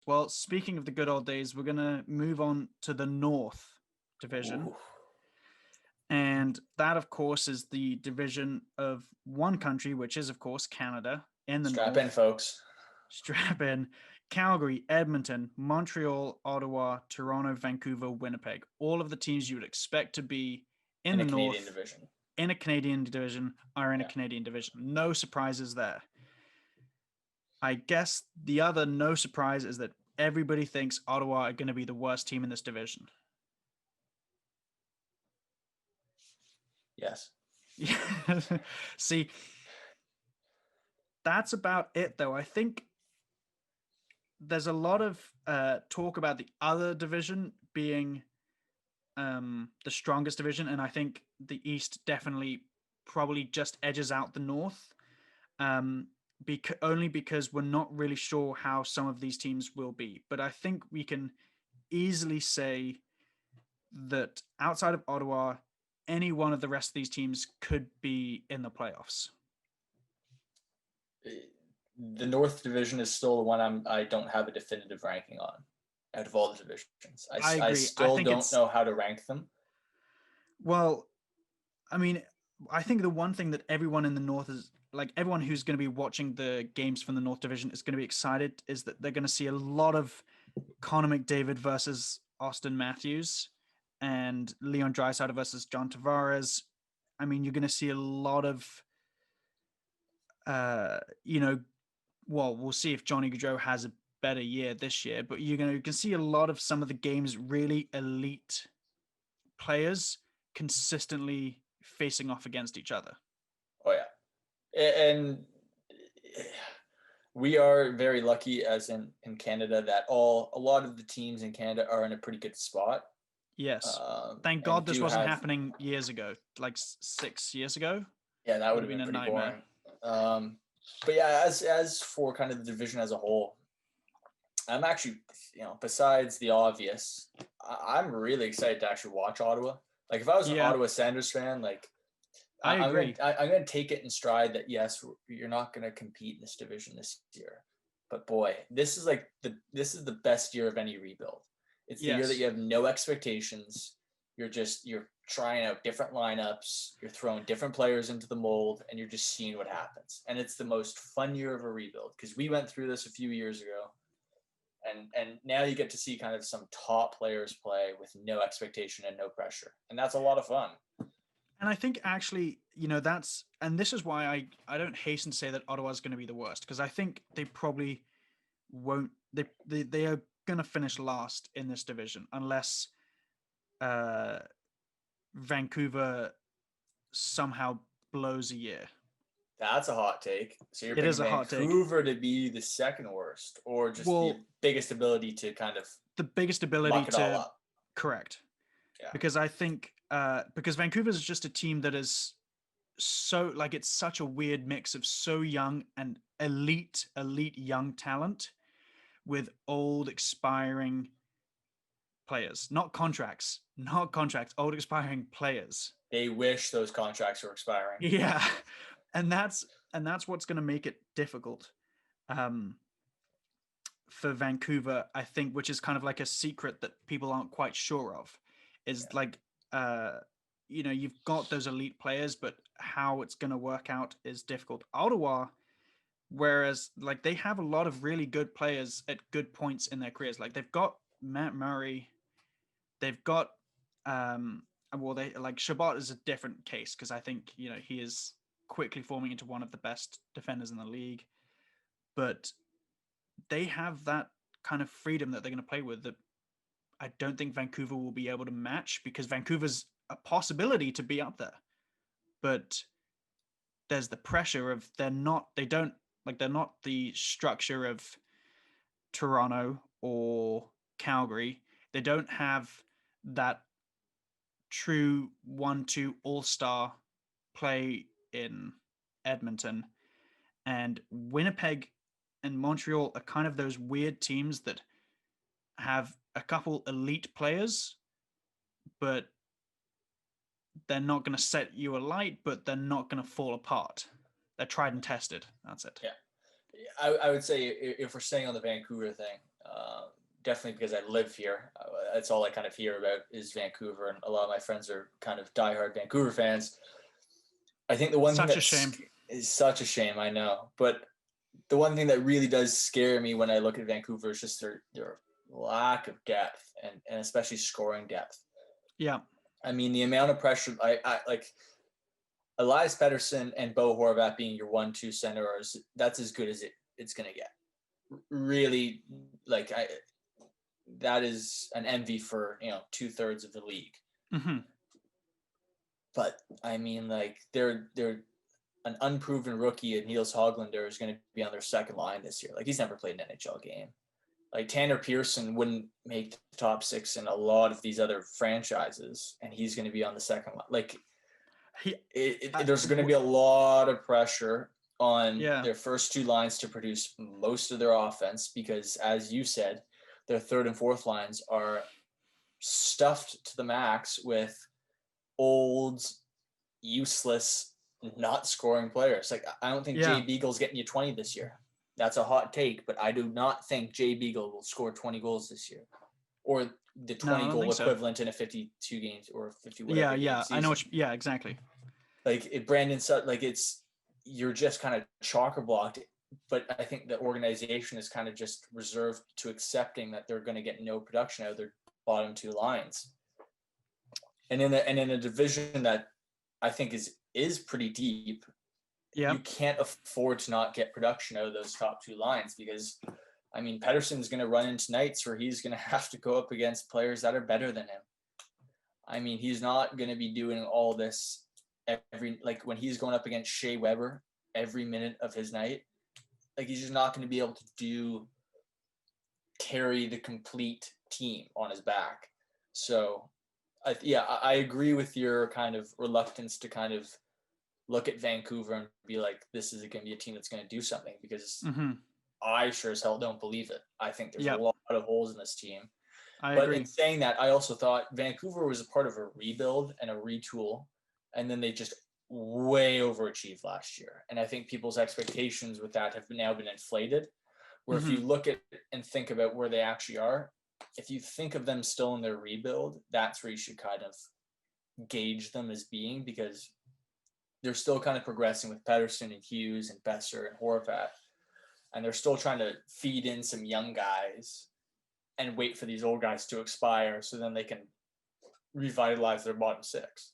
Well, speaking of the good old days, we're going to move on to the North Division. Ooh, And that, of course, is the division of one country, which is, of course, Canada in the strap in, North. folks. Strap in Calgary, Edmonton, Montreal, Ottawa, Toronto, Vancouver, Winnipeg. All of the teams you would expect to be in In the a Canadian North division. in a Canadian division are in a Yeah. Canadian division. No surprises there. I guess the other no surprise is that everybody thinks Ottawa are going to be the worst team in this division. Yes. See, that's about it, though. I think there's a lot of talk about the other division being the strongest division, and I think the East definitely probably just edges out the North. Only because we're not really sure how some of these teams will be. But I think we can easily say that outside of Ottawa, any one of the rest of these teams could be in the playoffs. The North Division is still the one I don't have a definitive ranking on out of all the divisions. I I agree. I still think don't it's, know how to rank them. well, I mean, I think the one thing that everyone in the North is like everyone who's going to be watching the games from the North Division is going to be excited is that they're going to see a lot of Connor McDavid versus Austin Matthews and Leon Draisaitl versus John Tavares. I mean, you're going to see a lot of, uh, you know, well, we'll see if Johnny Gaudreau has a better year this year, but you can see a lot of some of the games really elite players consistently facing off against each other. Oh yeah, and we are very lucky as in Canada that a lot of the teams in Canada are in a pretty good spot. Yes. Thank And God this do wasn't have happening years ago, like 6 years ago. yeah, that Would would have have been been a pretty nightmare. boring. But yeah, as for kind of the division as a whole, I'm actually, besides the obvious, I'm really excited to actually watch Ottawa. Like if I was an Yeah, Ottawa Sanders fan, like I agree. I'm gonna take it in stride that yes, you're not gonna compete in this division this year, but boy, this is the best year of any rebuild. It's the year that Yes. you have no expectations. You're trying out different lineups. You're throwing different players into the mold, and you're just seeing what happens. And it's the most fun year of a rebuild because we went through this a few years ago, and now you get to see kind of some top players play with no expectation and no pressure, and that's a lot of fun. And I think actually, that's and this is why I don't hasten to say that Ottawa's going to be the worst because I think they probably won't. They are going to finish last in this division unless uh, Vancouver somehow blows a year. That's a hot take. So you're It picking is a hot take. Vancouver to be the second worst, or just the Well, biggest ability to kind of the biggest ability muck it all to up. correct Yeah. because I think because Vancouver is just a team that is so like it's such a weird mix of so young and elite young talent with old expiring players, not contracts, old expiring players. They wish those contracts were expiring. Yeah, and that's what's going to make it difficult um, for Vancouver, I think, which is kind of like a secret that people aren't quite sure of, is Yeah. like uh, you've got those elite players, but how it's going to work out is difficult. Ottawa, whereas like they have a lot of really good players at good points in their careers, like they've got Matt Murray, they've got well they like Shabbat is a different case because I think he is quickly forming into one of the best defenders in the league, but they have that kind of freedom that they're going to play with that I don't think Vancouver will be able to match because Vancouver's a possibility to be up there, but there's the pressure of they're not the structure of Toronto or Calgary. They don't have that true 1-2 all-star play in Edmonton, and Winnipeg and Montreal are kind of those weird teams that have a couple elite players, but they're not going to set you alight, but they're not going to fall apart. They're tried and tested. That's it. Yeah. I would say if we're staying on the Vancouver thing, Definitely because I live here. That's all I kind of hear about is Vancouver, and a lot of my friends are kind of diehard Vancouver fans. I think the one thing Such a shame. is such a shame, I know, but the one thing that really does scare me when I look at Vancouver is just their lack of depth and especially scoring depth. Yeah. I mean, the amount of pressure I like Elias Pettersson and Bo Horvat being your 1-2 centers, that's as good as it's gonna get. Really, like that is an envy for 2/3 of the league. Mm-hmm. But I mean, like they're an unproven rookie, and Niels Hoglander is going to be on their second line this year. Like he's never played an NHL game. Like Tanner Pearson wouldn't make the top 6 in a lot of these other franchises, and he's going to be on the second line. Like there's going to be a lot of pressure on their first 2 lines to produce most of their offense because, as you said, their third and fourth lines are stuffed to the max with old, useless, not scoring players. Like I don't think Jay Beagle's getting you 20 this year. That's a hot take, but I do not think Jay Beagle will score 20 goals this year, or the 20 goal equivalent in a 52 games or 50 whatever. Yeah. I know. Yeah, exactly. Like Brandon Sutton, like you're just kind of chocker blocked. But I think the organization is kind of just reserved to accepting that they're going to get no production out of their bottom 2 lines. And in a division that I think is pretty deep, you can't afford to not get production out of those top 2 lines because, I mean, Pettersson's going to run into nights where he's going to have to go up against players that are better than him. I mean, he's not going to be doing all this when he's going up against Shea Weber every minute of his night. Like he's just not going to be able to carry the complete team on his back. So I agree with your kind of reluctance to kind of look at Vancouver and be like, this is going to be a team that's going to do something because I sure as hell don't believe it. I think there's a lot of holes in this team. I agree. But in saying that, I also thought Vancouver was a part of a rebuild and a retool, and then they just way overachieved last year. And I think people's expectations with that have now been inflated, where if you look at and think about where they actually are, if you think of them still in their rebuild, that's where you should kind of gauge them as being, because they're still kind of progressing with Pettersson and Hughes and Besser and Horvat. And they're still trying to feed in some young guys and wait for these old guys to expire so then they can revitalize their bottom 6.